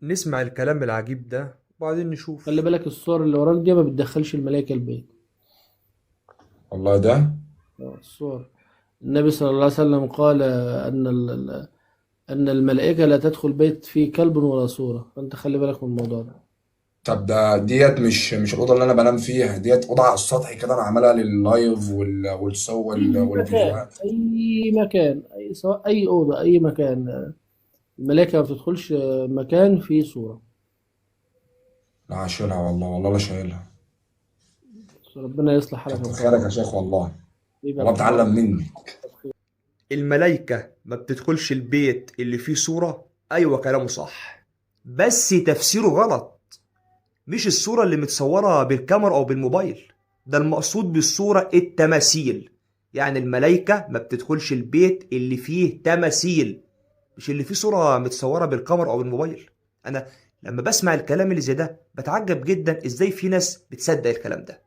نسمع الكلام العجيب ده وبعدين خلي نشوف. بالك الصور اللي وراك دي ما بتدخلش الملائكة البيت. والله ده. الصور. النبي صلى الله عليه وسلم قال أن الملائكة لا تدخل بيت فيه كلب ولا صورة، فأنت خلي بالك من الموضوع ده. طب ده ديت مش الأوضة اللي أنا بنام فيها، ديت أوضة على السطح كده، أنا عاملها لللايف والصور أي مكان، والفيديوهات. أي مكان، سواء أي أوضة، أي مكان، الملائكة ما بتدخلش مكان فيه صورة. لا هشيلها والله، والله لا شايلها. ربنا يصلح حالك يا كتر محمد. خيرك يا شيخ والله. حبيبي يا والله محمد. بتعلم مني. الملايكة ما بتدخلش البيت اللي فيه صورة. أيوة كلامه صح، بس تفسيره غلط. مش الصورة اللي متصورة بالكاميرا أو بالموبايل، ده المقصود بالصورة التماثيل. يعني الملايكة ما بتدخلش البيت اللي فيه تماثيل، مش اللي فيه صورة متصورة بالكاميرا أو بالموبايل. أنا لما بسمع الكلام اللي زي ده بتعجب جدا إزاي في ناس بتصدق الكلام ده.